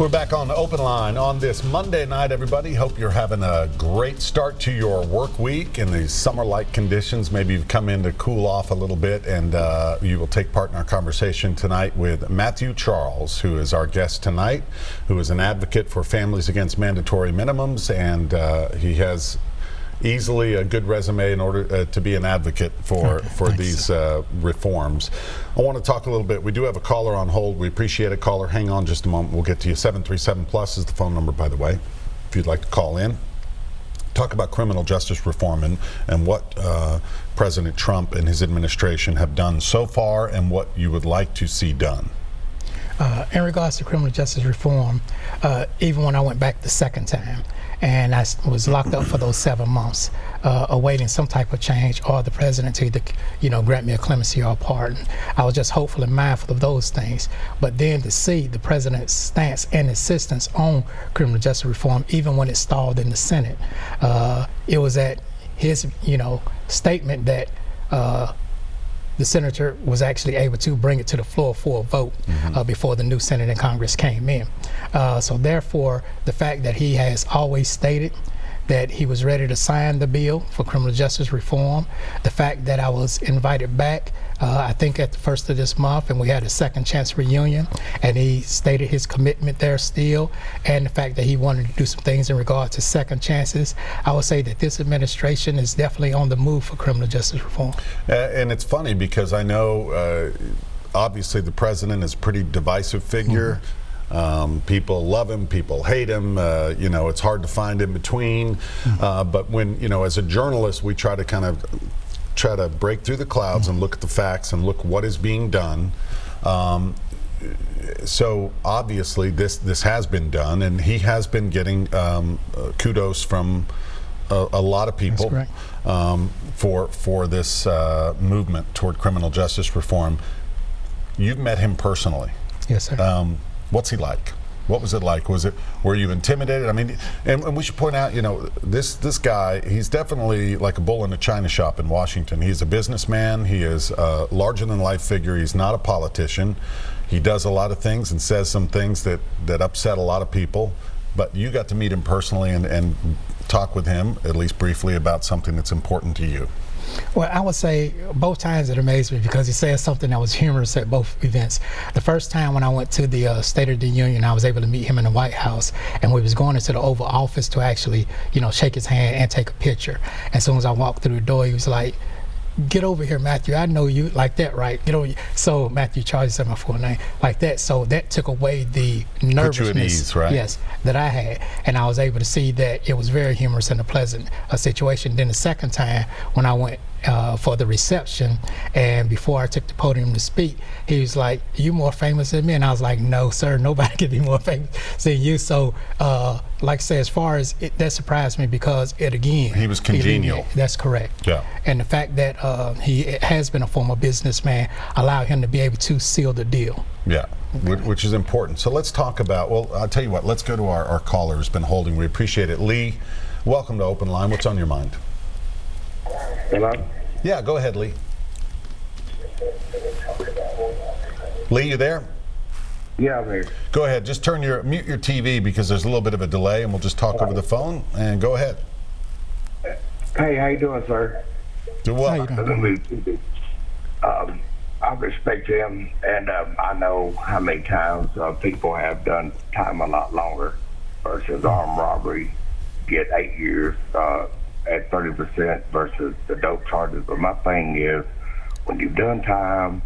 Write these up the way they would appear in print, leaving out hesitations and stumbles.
We're back on the Open Line on this Monday night, everybody. Hope you're having a great start to your work week in these summer-like conditions. Maybe you've come in to cool off a little bit, and you will take part in our conversation tonight with Matthew Charles, who is our guest tonight, who is an advocate for families against mandatory minimums, and he has easily a good resume in order to be an advocate for these reforms. I want to talk a little bit. We do have a caller on hold. We appreciate it, caller. Hang on just a moment. We'll get to you. 737+ is the phone number, by the way, if you'd like to call in. Talk about criminal justice reform and what President Trump and his administration have done so far and what you would like to see done. In regards to criminal justice reform, even when I went back the second time, and I was locked up for those 7 months, awaiting some type of change or the president to either, grant me a clemency or a pardon. I was just hopeful and mindful of those things. But then to see the president's stance and insistence on criminal justice reform, even when it stalled in the Senate, it was at his, statement that the senator was actually able to bring it to the floor for a vote before the new Senate and Congress came in. So therefore, the fact that he has always stated that he was ready to sign the bill for criminal justice reform, the fact that I was invited back, I think at the first of this month, and we had a second chance reunion, and he stated his commitment there still, and the fact that he wanted to do some things in regard to second chances, I would say that this administration is definitely on the move for criminal justice reform. And it's funny because I know obviously the president is a pretty divisive figure. People love him, people hate him, it's hard to find in between. But when, as a journalist, we try to break through the clouds and look at the facts and look what is being done. So obviously this has been done, and he has been getting kudos from a lot of people for this movement toward criminal justice reform. You've met him personally. Yes, sir. What's he like? What was it like? Were you intimidated? I mean, and we should point out, this guy, he's definitely like a bull in a china shop in Washington. He's a businessman. He is a larger-than-life figure. He's not a politician. He does a lot of things and says some things that upset a lot of people. But you got to meet him personally and talk with him, at least briefly, about something that's important to you. Well, I would say both times it amazed me because he said something that was humorous at both events. The first time when I went to the State of the Union, I was able to meet him in the White House, and we was going into the Oval Office to actually, shake his hand and take a picture. As soon as I walked through the door, he was like, "Get over here, Matthew. I know you," like that, right? So Matthew Charles said my full name, like that. So that took away the nervousness, put you at ease, right? Yes, that I had, and I was able to see that it was very humorous and a pleasant situation. Then the second time when I went for the reception, and before I took the podium to speak, he was like, "You more famous than me?" And I was like, "No, sir, nobody can be more famous than you." So, like I say, as far as that surprised me because he was congenial. That's correct. Yeah. And the fact that he has been a former businessman allowed him to be able to seal the deal. Yeah, which is important. So let's talk about, well, I'll tell you what, let's go to our caller who's been holding. We appreciate it. Lee, welcome to Open Line. What's on your mind? Hello? Yeah, go ahead, Lee. Lee, you there? Yeah, I'm here. Go ahead. Just mute your TV because there's a little bit of a delay, and we'll just talk over the phone. And go ahead. Hey, how you doing, sir? Do what? I respect him, and I know how many times people have done time a lot longer versus armed robbery, get 8 years at 30% versus the dope charges. But my thing is, when you've done time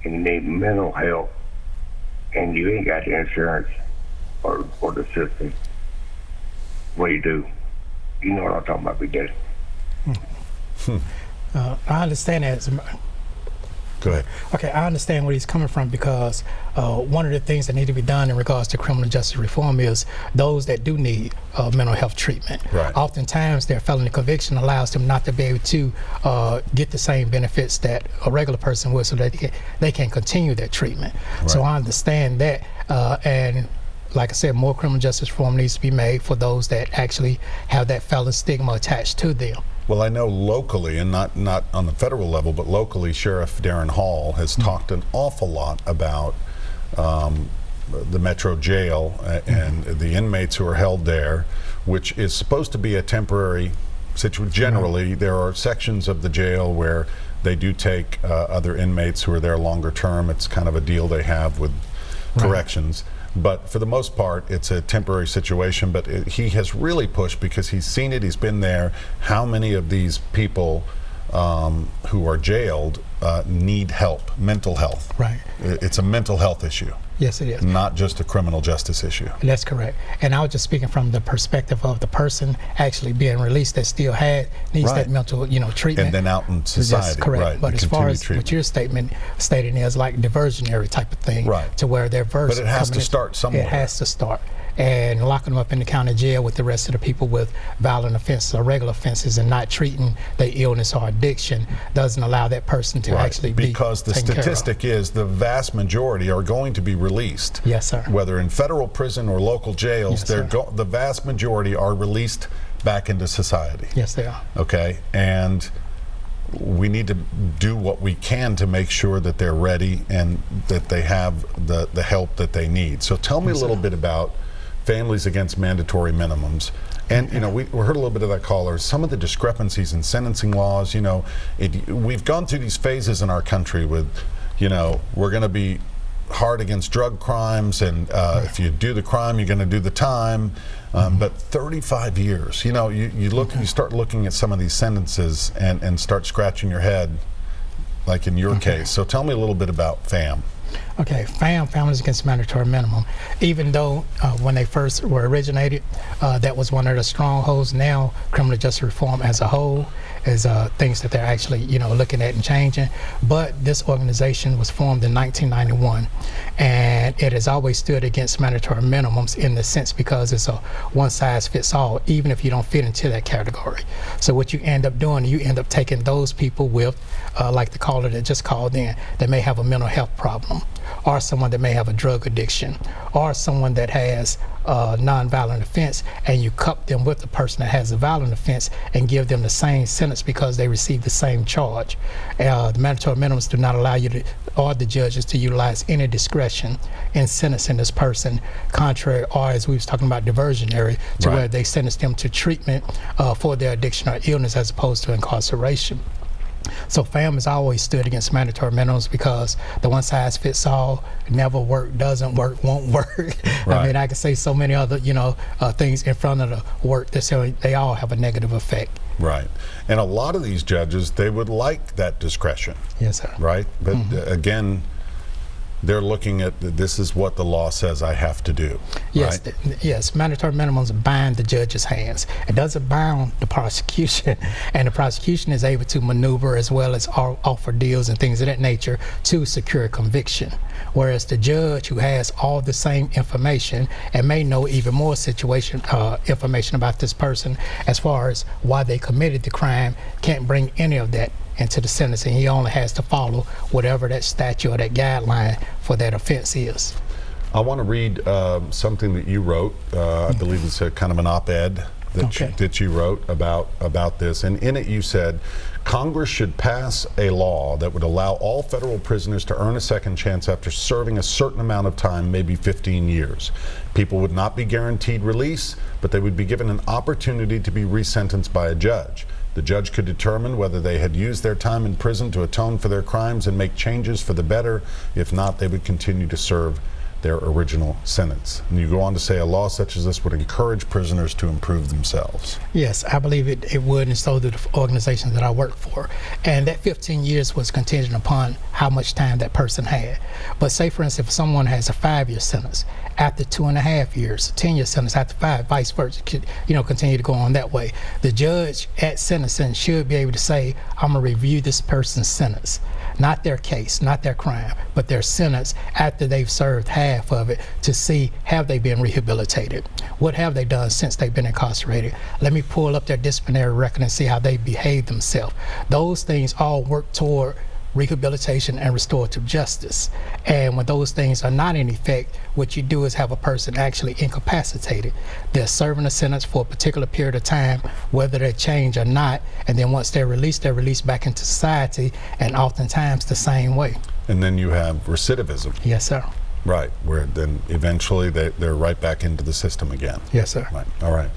and you need mental help and you ain't got the insurance or the system, what do? You know what I'm talking about, Big Daddy. I understand that. Go ahead. Okay, I understand where he's coming from because one of the things that need to be done in regards to criminal justice reform is those that do need mental health treatment. Right. Oftentimes, their felony conviction allows them not to be able to get the same benefits that a regular person would, so that they can continue their treatment. Right. So I understand that, and like I said, more criminal justice reform needs to be made for those that actually have that felon stigma attached to them. Well, I know locally, and not on the federal level, but locally, Sheriff Darren Hall has talked an awful lot about the Metro Jail and the inmates who are held there, which is supposed to be a temporary situation. Generally, there are sections of the jail where they do take other inmates who are there longer term. It's kind of a deal they have with corrections. But for the most part, it's a temporary situation. But he has really pushed because he's seen it, he's been there. How many of these people who are jailed need help, mental health? Right. It's a mental health issue. Yes, it is. Not just a criminal justice issue. That's correct. And I was just speaking from the perspective of the person actually being released that still needs that mental, treatment. And then out in society. That's correct. Right. But as far as what your statement stating is like diversionary type of thing, right, to where they're But it has to start somewhere. It has to start. And locking them up in the county jail with the rest of the people with violent offenses or regular offenses and not treating their illness or addiction doesn't allow that person to actually be because the statistic is the vast majority are going to be released. Yes, sir. Whether in federal prison or local jails, the vast majority are released back into society. Yes, they are. Okay, and we need to do what we can to make sure that they're ready and that they have the help that they need. So tell me a little bit about Families Against Mandatory Minimums. And we heard a little bit of that caller. Some of the discrepancies in sentencing laws. We've gone through these phases in our country with, we're going to be hard against drug crimes, and if you do the crime, you're going to do the time. But 35 years. You start looking at some of these sentences and start scratching your head, like in your case. So tell me a little bit about FAM. Okay, Families Against Mandatory Minimum. Even though when they first were originated, that was one of the strongholds. Now, criminal justice reform as a whole is things that they're actually, looking at and changing. But this organization was formed in 1991, and it has always stood against mandatory minimums in the sense because it's a one-size-fits-all, even if you don't fit into that category. So what you end up doing, you end up taking those people with, like the caller that just called in, that may have a mental health problem, or someone that may have a drug addiction, or someone that has a non-violent offense, and you cup them with the person that has a violent offense and give them the same sentence because they received the same charge. The mandatory minimums do not allow you to, or the judges, to utilize any discretion in sentencing this person, contrary, or as we was talking about, diversionary, to where they sentence them to treatment for their addiction or illness as opposed to incarceration. So FAM has always stood against mandatory minimums because the one-size-fits-all never worked, doesn't work, won't work. I mean, I could say so many other, things in front of the work that say they all have a negative effect. Right. And a lot of these judges, they would like that discretion. Yes, sir. Right? But again, they're looking at this is what the law says I have to do. Yes, right? Yes. Mandatory minimums bind the judge's hands. It doesn't bind the prosecution, and the prosecution is able to maneuver as well as offer deals and things of that nature to secure a conviction. Whereas the judge, who has all the same information and may know even more information about this person as far as why they committed the crime, can't bring any of that into the sentencing. He only has to follow whatever that statute or that guideline for that offense is. I want to read something that you wrote. I believe it's a kind of an op-ed that you wrote about this. And in it you said, Congress should pass a law that would allow all federal prisoners to earn a second chance after serving a certain amount of time, maybe 15 years. People would not be guaranteed release, but they would be given an opportunity to be resentenced by a judge. The judge could determine whether they had used their time in prison to atone for their crimes and make changes for the better. If not, they would continue to serve their original sentence. And you go on to say a law such as this would encourage prisoners to improve themselves. Yes, I believe it would, and so do the organizations that I work for. And that 15 years was contingent upon how much time that person had. But say, for instance, if someone has a 5-year sentence, after 2.5 years, a 10-year sentence after 5, vice versa, continue to go on that way. The judge at sentencing should be able to say, I'm gonna review this person's sentence. Not their case, not their crime, but their sentence after they've served half of it, to see, have they been rehabilitated? What have they done since they've been incarcerated? Let me pull up their disciplinary record and see how they behave themselves. Those things all work toward rehabilitation and restorative justice. And when those things are not in effect, what you do is have a person actually incapacitated. They're serving a sentence for a particular period of time, whether they change or not, and then once they're released back into society, and oftentimes the same way. And then you have recidivism. Yes, sir. Right, where then eventually they're right back into the system again. Yes, sir. Right. All right.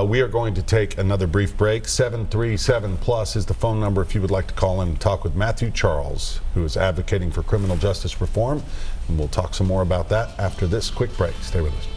We are going to take another brief break. 737+ is the phone number if you would like to call in and talk with Matthew Charles, who is advocating for criminal justice reform. And we'll talk some more about that after this quick break. Stay with us.